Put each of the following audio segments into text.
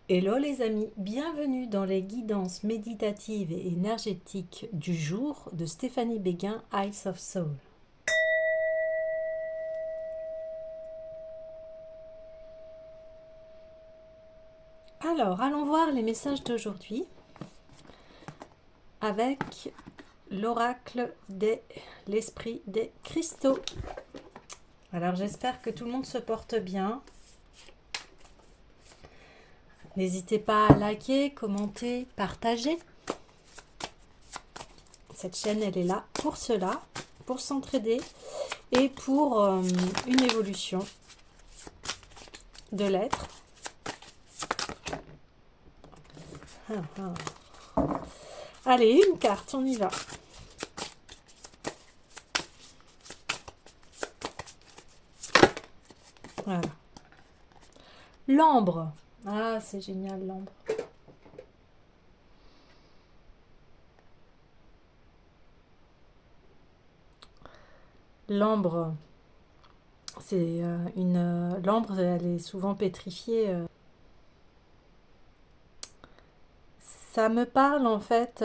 Hello les amis, bienvenue dans les guidances méditatives et énergétiques du jour de Stéphanie Béguin, Eyes of Soul. Alors, allons voir les messages d'aujourd'hui avec l'oracle de l'esprit des cristaux. Alors, j'espère que tout le monde se porte bien. N'hésitez pas à liker, commenter, partager. Cette chaîne, elle est là pour cela, pour s'entraider et pour une évolution de l'être. Allez, une carte, on y va. Voilà. L'ambre. Ah, c'est génial, l'ambre. L'ambre, c'est l'ambre, elle est souvent pétrifiée. Ça me parle en fait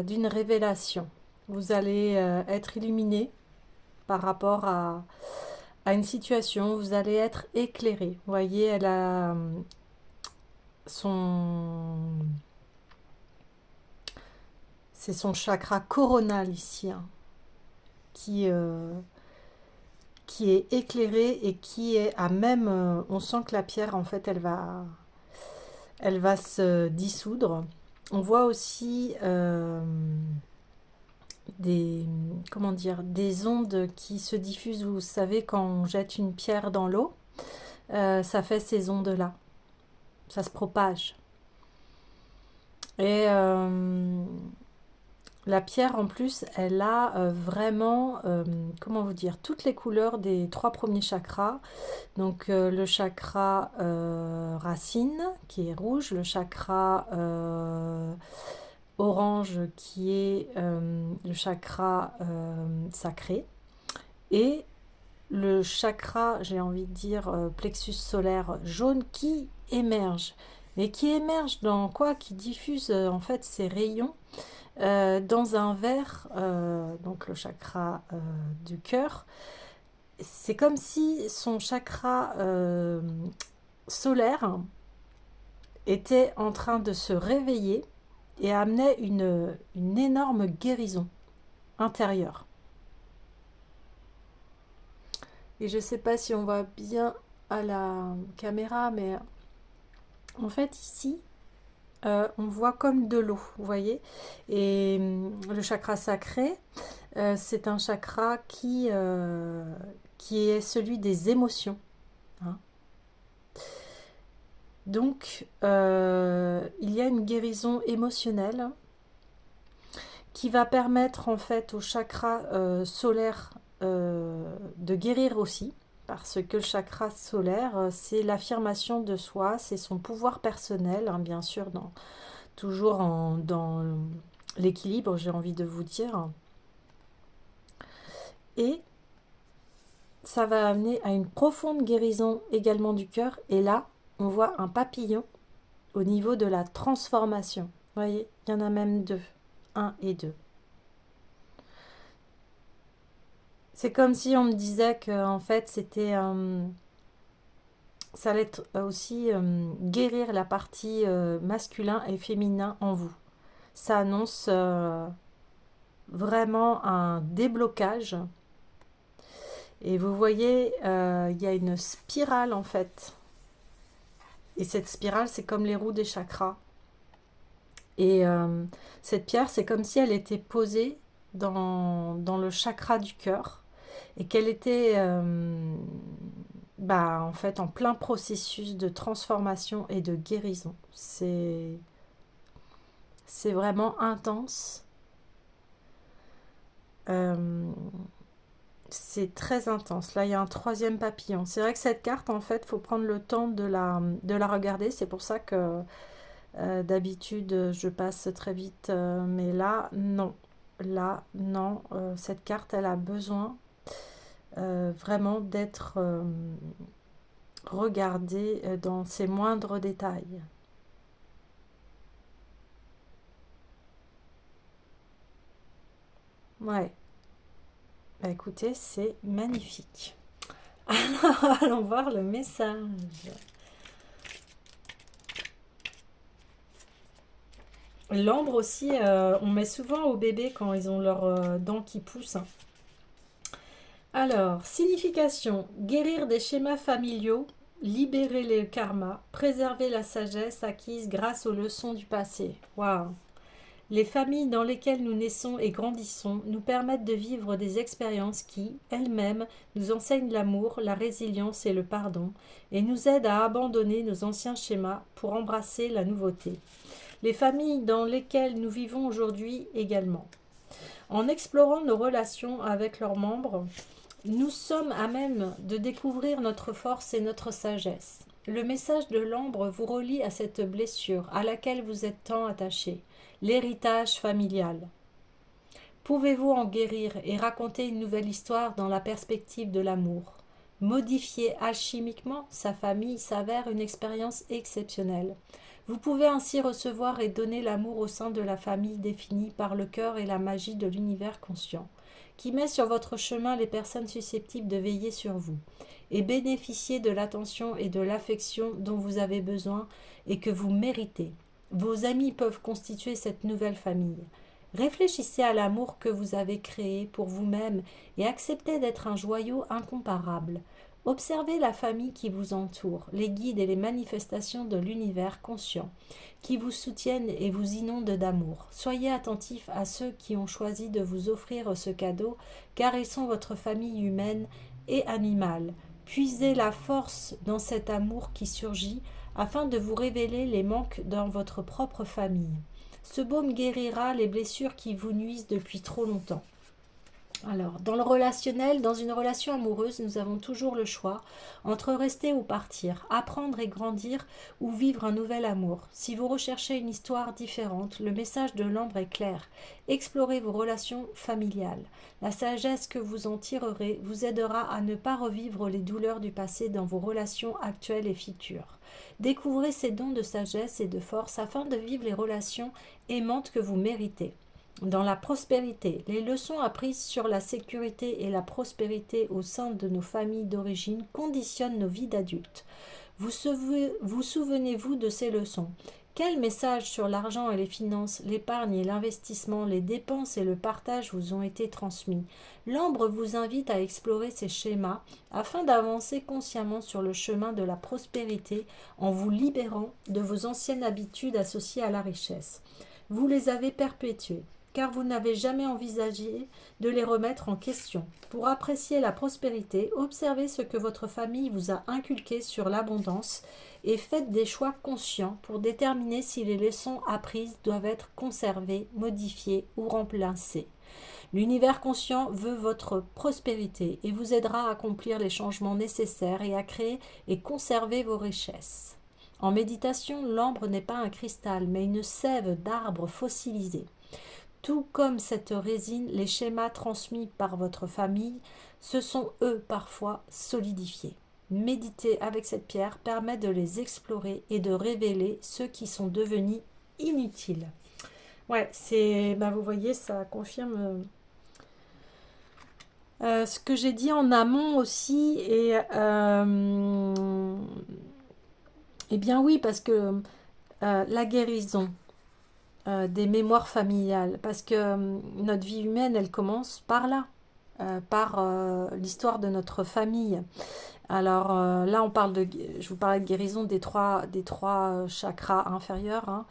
d'une révélation. Vous allez être illuminé par rapport à une situation. Vous allez être éclairé. Vous voyez, elle a son... C'est son chakra coronal ici, hein, qui est éclairé et qui est à même... on sent que la pierre, en fait, elle va se dissoudre. On voit aussi des, comment dire, des ondes qui se diffusent. Vous savez, quand on jette une pierre dans l'eau, ça fait ces ondes-là. Ça se propage. Et la pierre, en plus, elle a vraiment, comment vous dire, toutes les couleurs des 3 premiers chakras. Donc le chakra racine, qui est rouge, le chakra orange, qui est le chakra sacré, et le chakra, j'ai envie de dire, plexus solaire jaune, qui émerge. Mais qui émerge dans quoi? Qui diffuse en fait ses rayons dans un verre, donc le chakra du cœur. C'est comme si son chakra solaire était en train de se réveiller et amenait une énorme guérison intérieure. Et je ne sais pas si on voit bien à la caméra, mais en fait ici, on voit comme de l'eau, vous voyez. Et le chakra sacré, c'est un chakra qui est celui des émotions, hein. Donc, il y a une guérison émotionnelle qui va permettre en fait au chakra solaire de guérir aussi, parce que le chakra solaire, c'est l'affirmation de soi, c'est son pouvoir personnel, hein, bien sûr, toujours dans l'équilibre, j'ai envie de vous dire. Et ça va amener à une profonde guérison également du cœur. Et là, on voit un papillon au niveau de la transformation. Vous voyez, il y en a même deux, un et deux. C'est comme si on me disait que en fait c'était ça allait être aussi guérir la partie masculin et féminin en vous. Ça annonce vraiment un déblocage. Et vous voyez, il y a une spirale en fait. Et cette spirale, c'est comme les roues des chakras. Et cette pierre, c'est comme si elle était posée dans le chakra du cœur et qu'elle était en fait en plein processus de transformation et de guérison. C'est vraiment intense. Euh, c'est très intense. Là, il y a un troisième papillon. C'est vrai que cette carte, en fait, il faut prendre le temps de la regarder. C'est pour ça que d'habitude, je passe très vite. Mais là, non. Là, non. Cette carte, elle a besoin vraiment d'être regardée dans ses moindres détails. Ouais. Bah écoutez, c'est magnifique. Alors, allons voir le message. L'ambre aussi, on met souvent aux bébés quand ils ont leurs dents qui poussent. Alors, signification, guérir des schémas familiaux, libérer les karmas, préserver la sagesse acquise grâce aux leçons du passé. Waouh! Les familles dans lesquelles nous naissons et grandissons nous permettent de vivre des expériences qui, elles-mêmes, nous enseignent l'amour, la résilience et le pardon, et nous aident à abandonner nos anciens schémas pour embrasser la nouveauté. Les familles dans lesquelles nous vivons aujourd'hui également. En explorant nos relations avec leurs membres, nous sommes à même de découvrir notre force et notre sagesse. Le message de l'ambre vous relie à cette blessure à laquelle vous êtes tant attaché, l'héritage familial. Pouvez-vous en guérir et raconter une nouvelle histoire dans la perspective de l'amour? Modifier alchimiquement sa famille s'avère une expérience exceptionnelle. Vous pouvez ainsi recevoir et donner l'amour au sein de la famille définie par le cœur et la magie de l'univers conscient, qui met sur votre chemin les personnes susceptibles de veiller sur vous, et bénéficier de l'attention et de l'affection dont vous avez besoin et que vous méritez. Vos amis peuvent constituer cette nouvelle famille. Réfléchissez à l'amour que vous avez créé pour vous-même et acceptez d'être un joyau incomparable. Observez la famille qui vous entoure, les guides et les manifestations de l'univers conscient qui vous soutiennent et vous inondent d'amour. Soyez attentifs à ceux qui ont choisi de vous offrir ce cadeau, car ils sont votre famille humaine et animale. Puisez la force dans cet amour qui surgit afin de vous révéler les manques dans votre propre famille. Ce baume guérira les blessures qui vous nuisent depuis trop longtemps. Alors, dans le relationnel, dans une relation amoureuse, nous avons toujours le choix entre rester ou partir, apprendre et grandir ou vivre un nouvel amour. Si vous recherchez une histoire différente, le message de l'ambre est clair. Explorez vos relations familiales. La sagesse que vous en tirerez vous aidera à ne pas revivre les douleurs du passé dans vos relations actuelles et futures. Découvrez ces dons de sagesse et de force afin de vivre les relations aimantes que vous méritez. Dans la prospérité, les leçons apprises sur la sécurité et la prospérité au sein de nos familles d'origine conditionnent nos vies d'adultes. Vous souvenez-vous de ces leçons? Quels messages sur l'argent et les finances, l'épargne et l'investissement, les dépenses et le partage vous ont été transmis? L'ambre vous invite à explorer ces schémas afin d'avancer consciemment sur le chemin de la prospérité en vous libérant de vos anciennes habitudes associées à la richesse. Vous les avez perpétuées, car vous n'avez jamais envisagé de les remettre en question. Pour apprécier la prospérité, observez ce que votre famille vous a inculqué sur l'abondance et faites des choix conscients pour déterminer si les leçons apprises doivent être conservées, modifiées ou remplacées. L'univers conscient veut votre prospérité et vous aidera à accomplir les changements nécessaires et à créer et conserver vos richesses. En méditation, l'ambre n'est pas un cristal, mais une sève d'arbre fossilisé. Tout comme cette résine, les schémas transmis par votre famille se sont, eux, parfois solidifiés. Méditer avec cette pierre permet de les explorer et de révéler ceux qui sont devenus inutiles. Ouais, c'est, bah vous voyez, ça confirme ce que j'ai dit en amont aussi. Et bien oui, parce que la guérison, des mémoires familiales, parce que notre vie humaine, elle commence par là, par l'histoire de notre famille. Alors là, je vous parlais de guérison des trois chakras inférieurs, hein.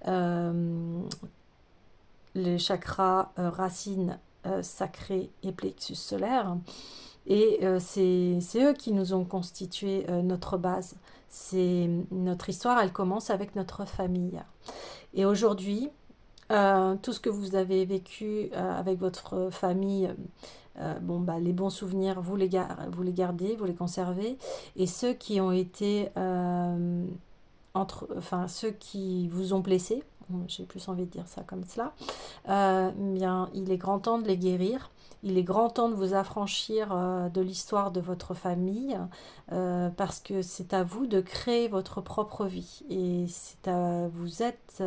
Euh, les chakras racines, sacrés et plexus solaire. Et c'est eux qui nous ont constitué notre base. Notre histoire, elle commence avec notre famille. Et aujourd'hui, tout ce que vous avez vécu avec votre famille, bon, bah, les bons souvenirs, vous les gardez, vous les conservez. Et ceux qui ont été, enfin, ceux qui vous ont blessé, j'ai plus envie de dire ça comme cela, bien, il est grand temps de les guérir. Il est grand temps de vous affranchir de l'histoire de votre famille parce que c'est à vous de créer votre propre vie et vous êtes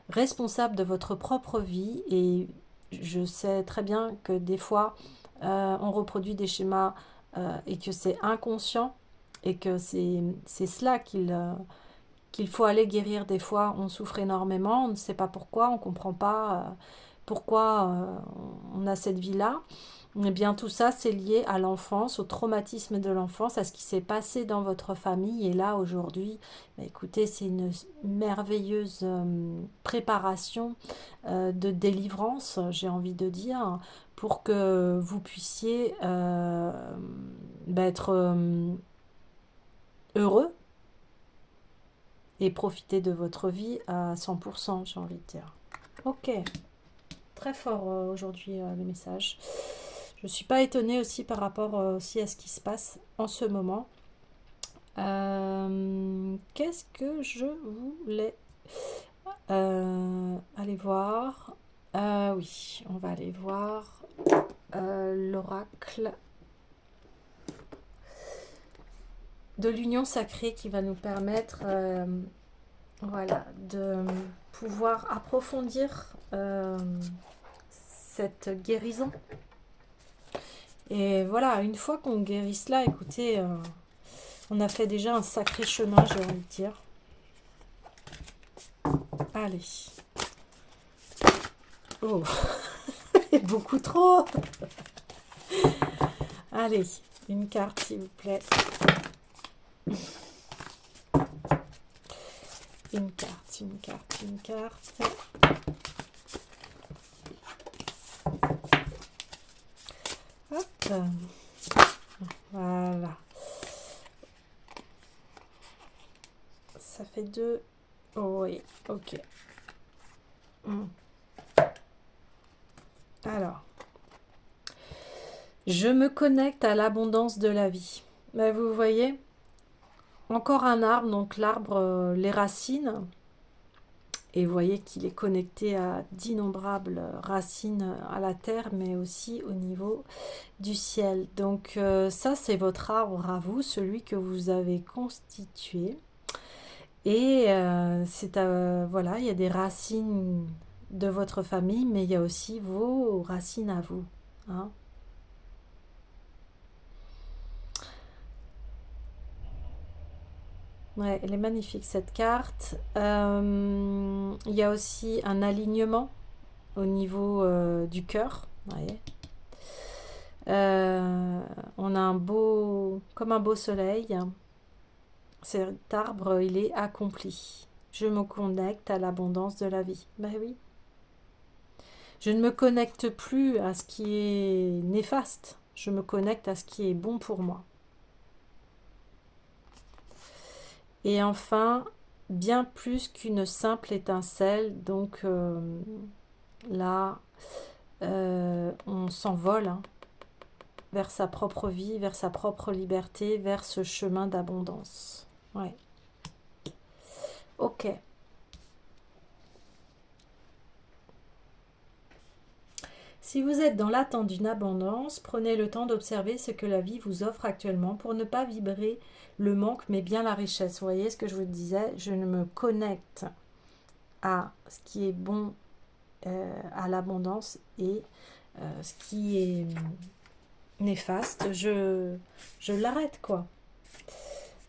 responsable de votre propre vie et je sais très bien que des fois, on reproduit des schémas et que c'est inconscient et que c'est cela qu'il faut aller guérir. Des fois, on souffre énormément, on ne sait pas pourquoi, on ne comprend pas pourquoi on a cette vie-là. Eh bien, tout ça, c'est lié à l'enfance, au traumatisme de l'enfance, à ce qui s'est passé dans votre famille. Et là, aujourd'hui, bah, écoutez, c'est une merveilleuse préparation de délivrance, j'ai envie de dire, pour que vous puissiez bah, être heureux et profiter de votre vie à 100%, j'ai envie de dire. Ok, très fort aujourd'hui le message. Je ne suis pas étonnée aussi par rapport aussi à ce qui se passe en ce moment. Qu'est-ce que je voulais aller voir? Oui, on va aller voir l'oracle de l'union sacrée qui va nous permettre voilà, de pouvoir approfondir cette guérison. Et voilà, une fois qu'on guérit cela, écoutez, on a fait déjà un sacré chemin, j'ai envie de dire. Allez. Oh, beaucoup trop. Allez, une carte, s'il vous plaît. Une carte, une carte, une carte. Hop. Voilà. Ça fait 2. Oh, oui, ok. Alors. Je me connecte à l'abondance de la vie. Mais vous voyez, encore un arbre, donc l'arbre, les racines. Et vous voyez qu'il est connecté à d'innombrables racines à la terre, mais aussi au niveau du ciel. Donc ça, c'est votre arbre à vous, celui que vous avez constitué. Et voilà, il y a des racines de votre famille, mais il y a aussi vos racines à vous. Hein. Ouais, elle est magnifique cette carte. Il y a aussi un alignement au niveau du cœur. Ouais. On a comme un beau soleil. Cet arbre, il est accompli. Je me connecte à l'abondance de la vie. Ben oui. Je ne me connecte plus à ce qui est néfaste. Je me connecte à ce qui est bon pour moi. Et enfin, bien plus qu'une simple étincelle. Donc là, on s'envole hein, vers sa propre vie, vers sa propre liberté, vers ce chemin d'abondance. Ouais. Ok. Si vous êtes dans l'attente d'une abondance, prenez le temps d'observer ce que la vie vous offre actuellement pour ne pas vibrer le manque, mais bien la richesse. Vous voyez ce que je vous disais, je ne me connecte à ce qui est bon, à l'abondance et ce qui est néfaste, je l'arrête quoi.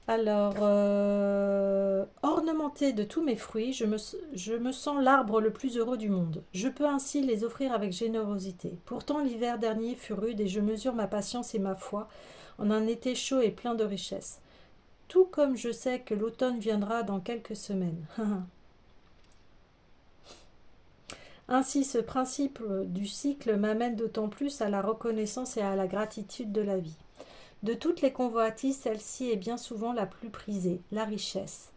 Alors, ornementé de tous mes fruits, je me sens l'arbre le plus heureux du monde. Je peux ainsi les offrir avec générosité. Pourtant, l'hiver dernier fut rude et je mesure ma patience et ma foi en un été chaud et plein de richesses. Tout comme je sais que l'automne viendra dans quelques semaines. Ainsi, ce principe du cycle m'amène d'autant plus à la reconnaissance et à la gratitude de la vie. De toutes les convoitises, celle-ci est bien souvent la plus prisée, la richesse.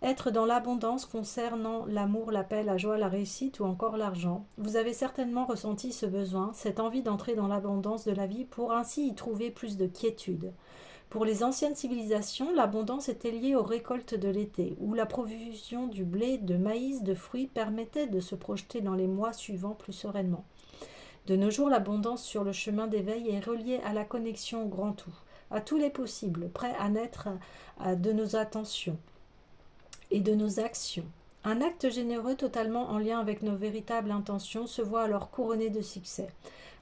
Être dans l'abondance concernant l'amour, la paix, la joie, la réussite ou encore l'argent. Vous avez certainement ressenti ce besoin, cette envie d'entrer dans l'abondance de la vie pour ainsi y trouver plus de quiétude. Pour les anciennes civilisations, l'abondance était liée aux récoltes de l'été, où la provision du blé, de maïs, de fruits permettait de se projeter dans les mois suivants plus sereinement. De nos jours, l'abondance sur le chemin d'éveil est reliée à la connexion au grand tout, à tous les possibles, prêts à naître de nos attentions et de nos actions. Un acte généreux totalement en lien avec nos véritables intentions se voit alors couronné de succès.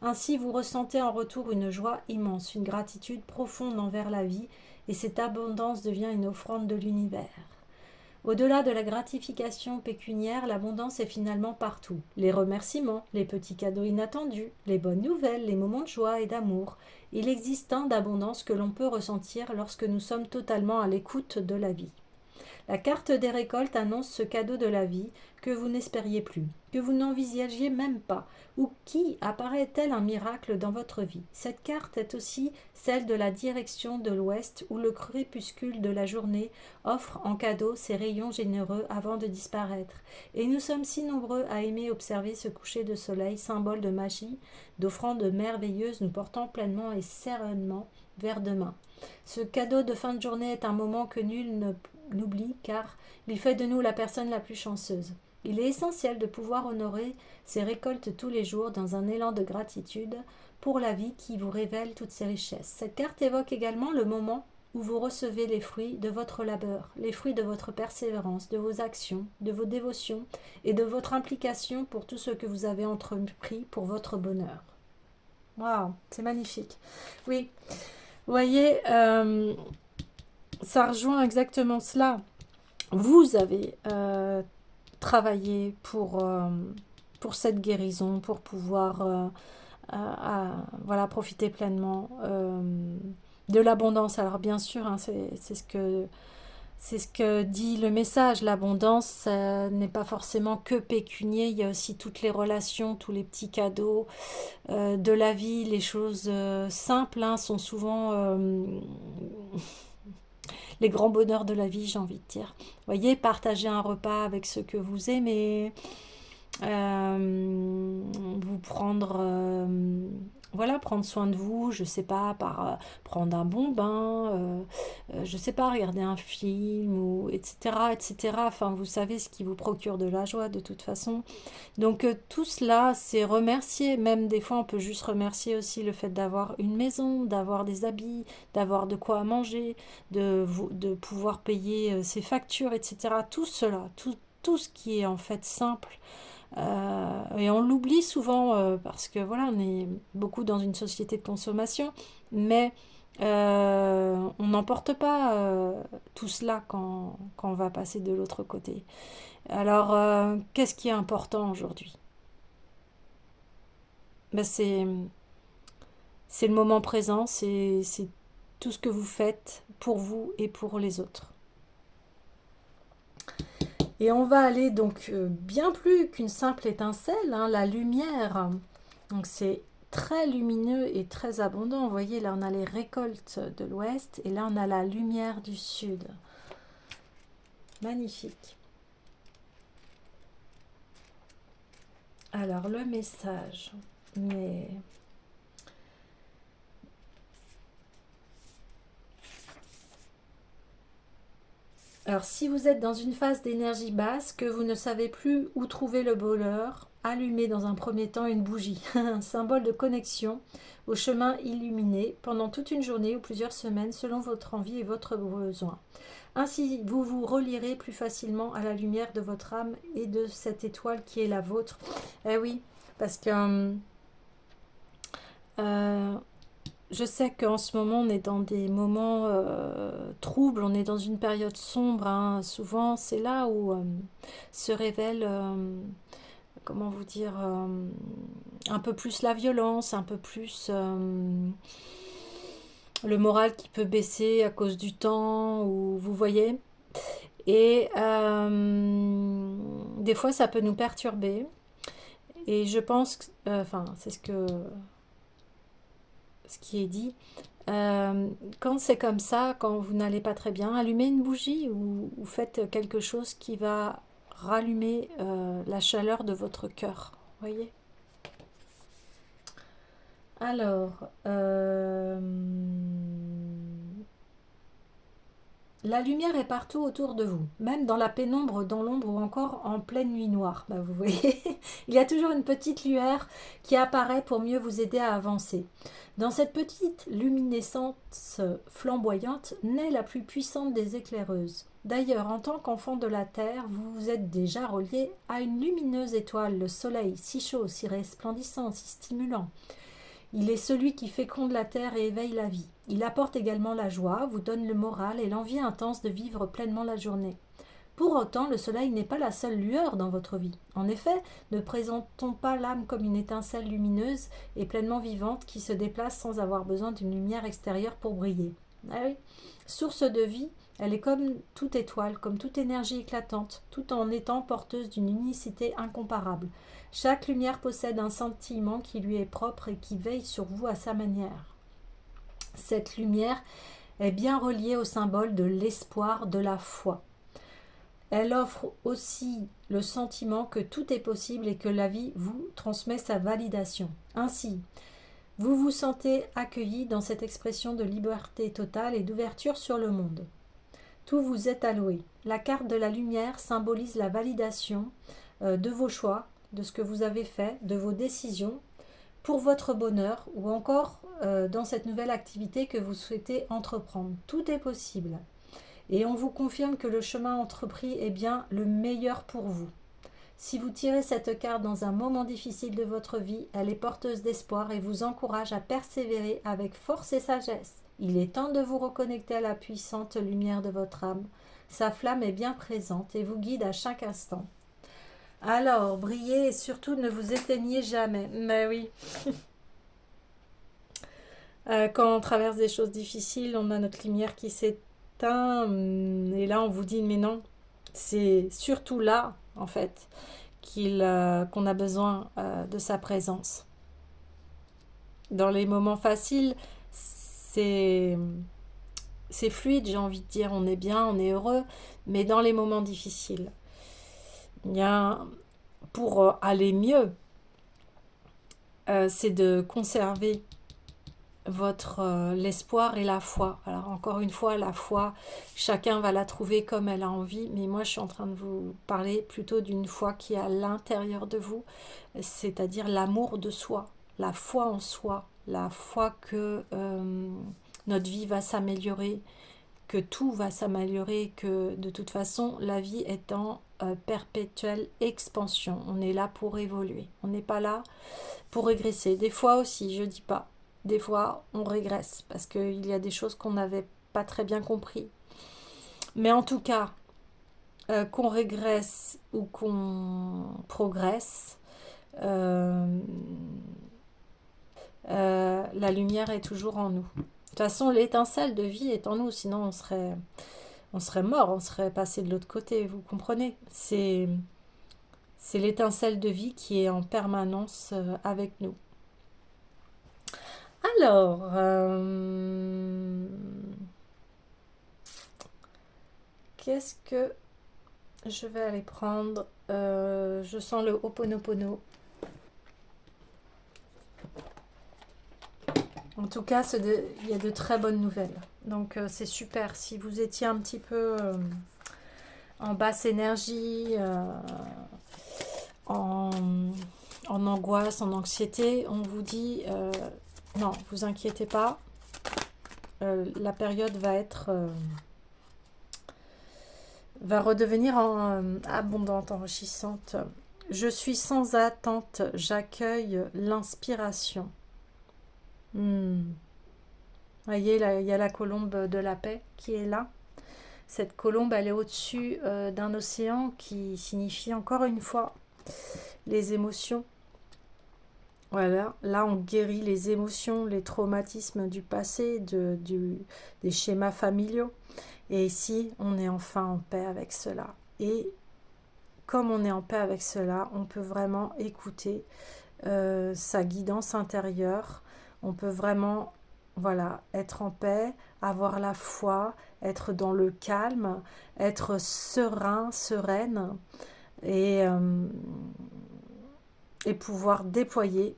Ainsi, vous ressentez en retour une joie immense, une gratitude profonde envers la vie, et cette abondance devient une offrande de l'univers. Au-delà de la gratification pécuniaire, l'abondance est finalement partout. Les remerciements, les petits cadeaux inattendus, les bonnes nouvelles, les moments de joie et d'amour. Il existe tant d'abondance que l'on peut ressentir lorsque nous sommes totalement à l'écoute de la vie. La carte des récoltes annonce ce cadeau de la vie que vous n'espériez plus, que vous n'envisagiez même pas, ou qui apparaît tel un miracle dans votre vie. Cette carte est aussi celle de la direction de l'ouest où le crépuscule de la journée offre en cadeau ses rayons généreux avant de disparaître. Et nous sommes si nombreux à aimer observer ce coucher de soleil, symbole de magie, d'offrandes merveilleuses nous portant pleinement et sereinement vers demain. Ce cadeau de fin de journée est un moment que nul n'oublie car il fait de nous la personne la plus chanceuse. Il est essentiel de pouvoir honorer ces récoltes tous les jours dans un élan de gratitude pour la vie qui vous révèle toutes ses richesses. Cette carte évoque également le moment où vous recevez les fruits de votre labeur, les fruits de votre persévérance, de vos actions, de vos dévotions et de votre implication pour tout ce que vous avez entrepris pour votre bonheur. Waouh, c'est magnifique. Oui, vous voyez, ça rejoint exactement cela. Vous avez travaillé pour cette guérison, pour pouvoir voilà, profiter pleinement de l'abondance. Alors bien sûr, hein, c'est ce que dit le message. L'abondance n'est pas forcément que pécunier, il y a aussi toutes les relations, tous les petits cadeaux de la vie, les choses simples hein, sont souvent les grands bonheurs de la vie, j'ai envie de dire. Vous voyez, partager un repas avec ceux que vous aimez, vous prendre, voilà, prendre soin de vous, je sais pas, par prendre un bon bain, je sais pas, regarder un film, ou etc., etc. Enfin, vous savez ce qui vous procure de la joie de toute façon. Donc tout cela, c'est remercier. Même des fois, on peut juste remercier aussi le fait d'avoir une maison, d'avoir des habits, d'avoir de quoi manger, de pouvoir payer ses factures, etc. Tout cela, tout ce qui est en fait simple. Et on l'oublie souvent parce que voilà, on est beaucoup dans une société de consommation, mais on n'emporte pas tout cela quand on va passer de l'autre côté. Alors, qu'est-ce qui est important aujourd'hui? Ben, c'est le moment présent, c'est tout ce que vous faites pour vous et pour les autres. Et on va aller donc bien plus qu'une simple étincelle, hein, la lumière. Donc c'est très lumineux et très abondant. Vous voyez, là on a les récoltes de l'ouest et là on a la lumière du sud. Magnifique. Alors le message, mais alors, si vous êtes dans une phase d'énergie basse, que vous ne savez plus où trouver le bonheur, allumez dans un premier temps une bougie, un symbole de connexion au chemin illuminé pendant toute une journée ou plusieurs semaines selon votre envie et votre besoin. Ainsi, vous vous relierez plus facilement à la lumière de votre âme et de cette étoile qui est la vôtre. Eh oui, parce que euh, je sais qu'en ce moment, on est dans des moments troubles, on est dans une période sombre, hein. Souvent, c'est là où se révèle, comment vous dire, un peu plus la violence, un peu plus le moral qui peut baisser à cause du temps, ou vous voyez. Et des fois, ça peut nous perturber. Et je pense que, enfin, c'est ce qui est dit. Quand c'est comme ça, quand vous n'allez pas très bien, allumez une bougie ou faites quelque chose qui va rallumer la chaleur de votre cœur. Voyez. Alors, La lumière est partout autour de vous, même dans la pénombre, dans l'ombre ou encore en pleine nuit noire. Bah, vous voyez, il y a toujours une petite lueur qui apparaît pour mieux vous aider à avancer. Dans cette petite luminescence flamboyante naît la plus puissante des éclaireuses. D'ailleurs, en tant qu'enfant de la Terre, vous vous êtes déjà relié à une lumineuse étoile, le Soleil, si chaud, si resplendissant, si stimulant. Il est celui qui féconde la terre et éveille la vie. Il apporte également la joie, vous donne le moral et l'envie intense de vivre pleinement la journée. Pour autant, le soleil n'est pas la seule lueur dans votre vie. En effet, ne présentons pas l'âme comme une étincelle lumineuse et pleinement vivante qui se déplace sans avoir besoin d'une lumière extérieure pour briller. Ah oui. Source de vie, elle est comme toute étoile, comme toute énergie éclatante, tout en étant porteuse d'une unicité incomparable. Chaque lumière possède un sentiment qui lui est propre et qui veille sur vous à sa manière. Cette lumière est bien reliée au symbole de l'espoir, de la foi. Elle offre aussi le sentiment que tout est possible et que la vie vous transmet sa validation. Ainsi, vous vous sentez accueilli dans cette expression de liberté totale et d'ouverture sur le monde. Tout vous est alloué. La carte de la lumière symbolise la validation de vos choix, de ce que vous avez fait, de vos décisions, pour votre bonheur ou encore dans cette nouvelle activité que vous souhaitez entreprendre. Tout est possible. Et on vous confirme que le chemin entrepris est bien le meilleur pour vous. Si vous tirez cette carte dans un moment difficile de votre vie, elle est porteuse d'espoir et vous encourage à persévérer avec force et sagesse. Il est temps de vous reconnecter à la puissante lumière de votre âme. Sa flamme est bien présente et vous guide à chaque instant. Alors, brillez et surtout ne vous éteignez jamais. Mais oui. Quand on traverse des choses difficiles, on a notre lumière qui s'éteint. Et là, on vous dit, mais non, c'est surtout là, en fait, qu'on a besoin de sa présence. Dans les moments faciles, c'est fluide, j'ai envie de dire, on est bien, on est heureux, mais dans les moments difficiles, il y a, pour aller mieux, c'est de conserver l'espoir et la foi. Alors encore une fois, la foi, chacun va la trouver comme elle a envie, mais moi je suis en train de vous parler plutôt d'une foi qui est à l'intérieur de vous, c'est-à-dire l'amour de soi, la foi en soi, la foi que notre vie va s'améliorer, que tout va s'améliorer, que de toute façon la vie est en perpétuelle expansion. On est là pour évoluer, on n'est pas là pour régresser. Des fois aussi, je dis pas. Des fois, on régresse parce qu'il y a des choses qu'on n'avait pas très bien compris. Mais en tout cas, qu'on régresse ou qu'on progresse, la lumière est toujours en nous. De toute façon, l'étincelle de vie est en nous, sinon on serait mort, on serait passé de l'autre côté, vous comprenez? C'est l'étincelle de vie qui est en permanence avec nous. Alors, qu'est-ce que je vais aller prendre? Je sens le Ho'oponopono. En tout cas, il y a de très bonnes nouvelles. Donc, c'est super. Si vous étiez un petit peu en basse énergie, en angoisse, en anxiété, on vous dit non, vous inquiétez pas. La période va redevenir abondante, enrichissante. Je suis sans attente, j'accueille l'inspiration. Voyez, là, il y a la colombe de la paix qui est là. Cette colombe, elle est au-dessus d'un océan qui signifie encore une fois les émotions. Voilà, là on guérit les émotions, les traumatismes du passé, des schémas familiaux. Et ici, on est enfin en paix avec cela. Et comme on est en paix avec cela, on peut vraiment écouter sa guidance intérieure. On peut vraiment, voilà, être en paix, avoir la foi, être dans le calme, être serein, sereine et pouvoir déployer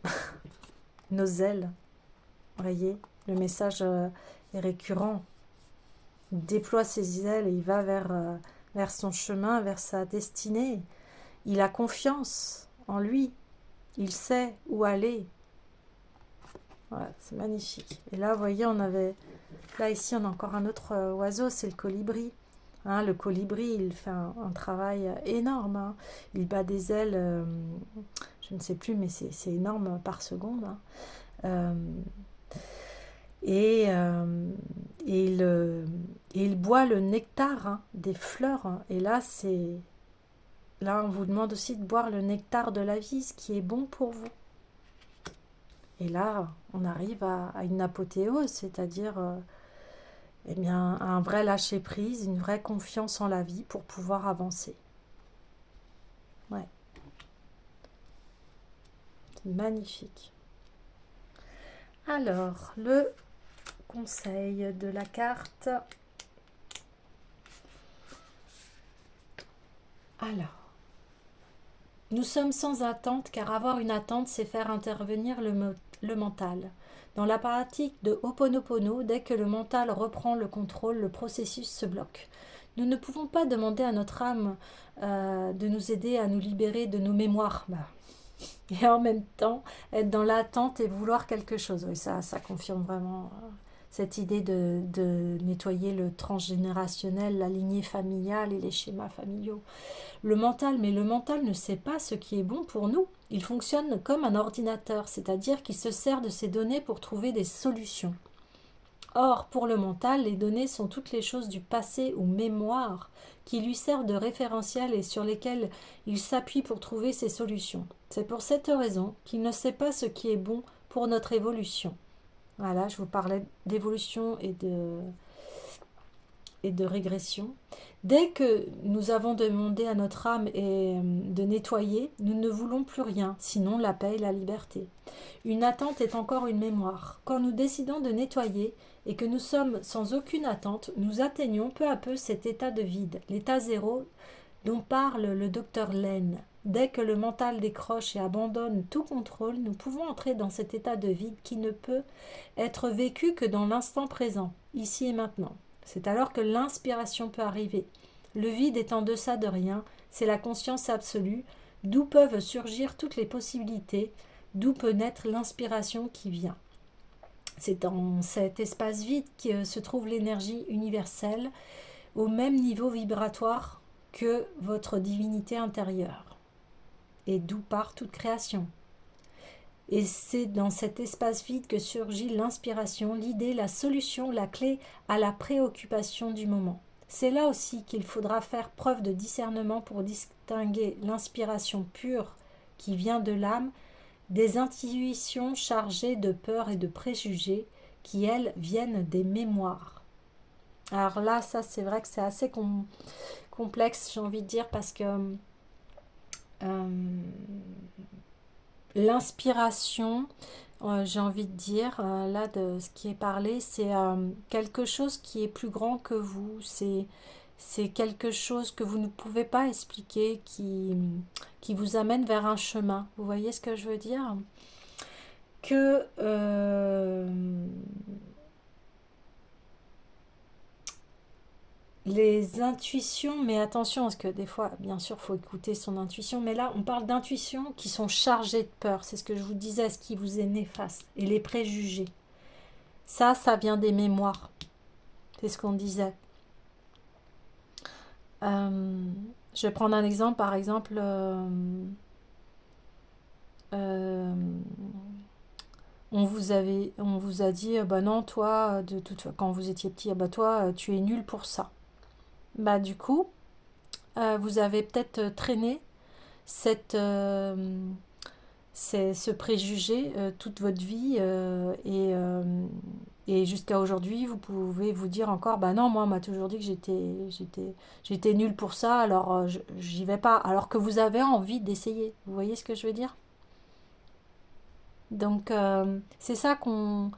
nos ailes. Vous voyez, le message est récurrent. Il déploie ses ailes et il va vers son chemin, vers sa destinée. Il a confiance en lui. Il sait où aller. Voilà, c'est magnifique. Et là, vous voyez, là, ici, on a encore un autre oiseau, c'est le colibri. Hein, le colibri, il fait un travail énorme. Hein. Il bat des ailes, je ne sais plus, mais c'est énorme par seconde. Hein. Euh, et, euh, et il boit le nectar hein, des fleurs. Hein. Et là, on vous demande aussi de boire le nectar de la vie, ce qui est bon pour vous. Et là, on arrive à une apothéose, c'est-à-dire eh bien, un vrai lâcher-prise, une vraie confiance en la vie pour pouvoir avancer. Ouais, c'est magnifique. Alors, le conseil de la carte. Alors, nous sommes sans attente car avoir une attente, c'est faire intervenir le mental. Dans la pratique de Ho'oponopono, dès que le mental reprend le contrôle, le processus se bloque. Nous ne pouvons pas demander à notre âme de nous aider à nous libérer de nos mémoires. Et en même temps, être dans l'attente et vouloir quelque chose. Oui, ça confirme vraiment cette idée de nettoyer le transgénérationnel, la lignée familiale et les schémas familiaux. Le mental ne sait pas ce qui est bon pour nous. Il fonctionne comme un ordinateur, c'est-à-dire qu'il se sert de ces données pour trouver des solutions. Or, pour le mental, les données sont toutes les choses du passé ou mémoire qui lui servent de référentiel et sur lesquelles il s'appuie pour trouver ses solutions. C'est pour cette raison qu'il ne sait pas ce qui est bon pour notre évolution. Voilà, je vous parlais d'évolution et de régression. Dès que nous avons demandé à notre âme de nettoyer, nous ne voulons plus rien, sinon la paix et la liberté. Une attente est encore une mémoire. Quand nous décidons de nettoyer et que nous sommes sans aucune attente, nous atteignons peu à peu cet état de vide, l'état zéro dont parle le docteur Lane. Dès que le mental décroche et abandonne tout contrôle, nous pouvons entrer dans cet état de vide qui ne peut être vécu que dans l'instant présent, ici et maintenant. C'est alors que l'inspiration peut arriver. Le vide est en deçà de rien, c'est la conscience absolue, d'où peuvent surgir toutes les possibilités, d'où peut naître l'inspiration qui vient. C'est dans cet espace vide que se trouve l'énergie universelle, au même niveau vibratoire que votre divinité intérieure, et d'où part toute création. Et c'est dans cet espace vide que surgit l'inspiration, l'idée, la solution, la clé à la préoccupation du moment. C'est là aussi qu'il faudra faire preuve de discernement pour distinguer l'inspiration pure qui vient de l'âme des intuitions chargées de peur et de préjugés qui, elles, viennent des mémoires. Alors là, ça c'est vrai que c'est assez complexe, j'ai envie de dire, parce que l'inspiration, j'ai envie de dire, là, de ce qui est parlé, c'est quelque chose qui est plus grand que vous. C'est quelque chose que vous ne pouvez pas expliquer, qui vous amène vers un chemin. Vous voyez ce que je veux dire? Que les intuitions, mais attention, parce que des fois, bien sûr, il faut écouter son intuition, mais là, on parle d'intuitions qui sont chargées de peur. C'est ce que je vous disais, ce qui vous est néfaste. Et les préjugés. Ça vient des mémoires. C'est ce qu'on disait. Je vais prendre un exemple, par exemple, on vous a dit, bah non, toi, quand vous étiez petit, bah toi, tu es nul pour ça. Bah du coup, vous avez peut-être traîné ce préjugé toute votre vie et jusqu'à aujourd'hui, vous pouvez vous dire encore, bah non, moi, on m'a toujours dit que j'étais nulle pour ça, alors j'y vais pas, alors que vous avez envie d'essayer. Vous voyez ce que je veux dire? Donc, c'est ça qu'on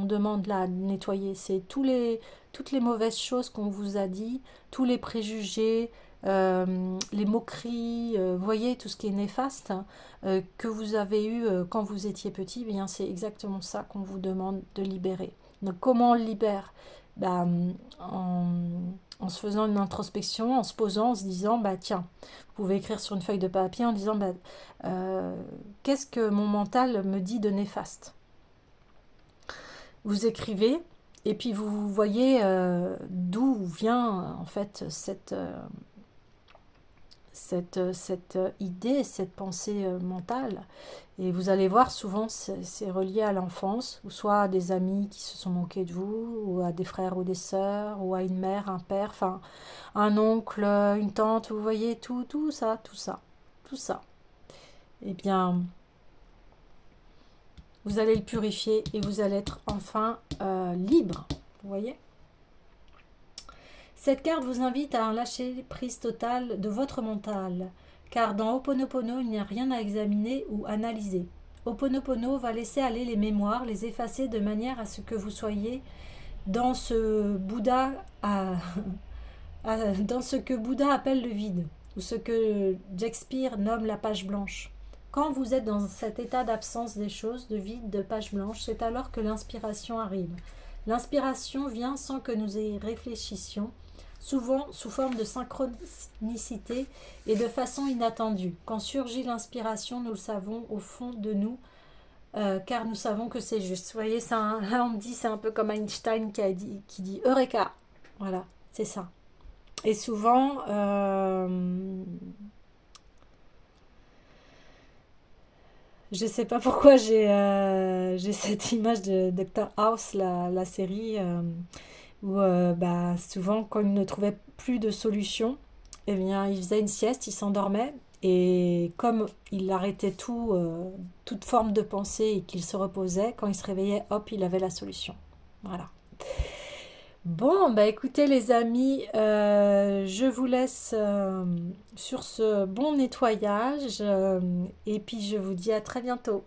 demande là, de nettoyer. C'est toutes les mauvaises choses qu'on vous a dit, tous les préjugés, les moqueries, vous voyez, tout ce qui est néfaste que vous avez eu quand vous étiez petit, eh bien c'est exactement ça qu'on vous demande de libérer. Donc, comment on le libère? bah, en, en se faisant une introspection, en se posant, en se disant, bah tiens, vous pouvez écrire sur une feuille de papier en disant, bah, euh, qu'est-ce que mon mental me dit de néfaste? Vous écrivez et puis vous voyez d'où vient en fait cette idée, cette pensée mentale. Et vous allez voir, souvent, c'est relié à l'enfance, ou soit à des amis qui se sont moqués de vous, ou à des frères ou des sœurs, ou à une mère, un père, enfin, un oncle, une tante, vous voyez, tout ça, tout ça, tout ça. Eh bien, vous allez le purifier et vous allez être enfin libre, vous voyez. Cette carte vous invite à un lâcher prise total de votre mental, car dans Ho'oponopono, il n'y a rien à examiner ou analyser. Ho'oponopono va laisser aller les mémoires, les effacer de manière à ce que vous soyez dans ce Bouddha dans ce que Bouddha appelle le vide, ou ce que Shakespeare nomme la page blanche. Quand vous êtes dans cet état d'absence des choses, de vide, de page blanche, c'est alors que l'inspiration arrive. L'inspiration vient sans que nous y réfléchissions, souvent sous forme de synchronicité et de façon inattendue. Quand surgit l'inspiration, nous le savons au fond de nous, car nous savons que c'est juste. Vous voyez, là on me dit, c'est un peu comme Einstein qui dit Eureka. Voilà, c'est ça. Et souvent, je sais pas pourquoi j'ai cette image de Dr House, la série, où bah, souvent quand il ne trouvait plus de solution, eh bien, il faisait une sieste, il s'endormait, et comme il arrêtait toute forme de pensée et qu'il se reposait, quand il se réveillait, hop, il avait la solution. Voilà. Bon, bah écoutez les amis, je vous laisse sur ce bon nettoyage et puis je vous dis à très bientôt.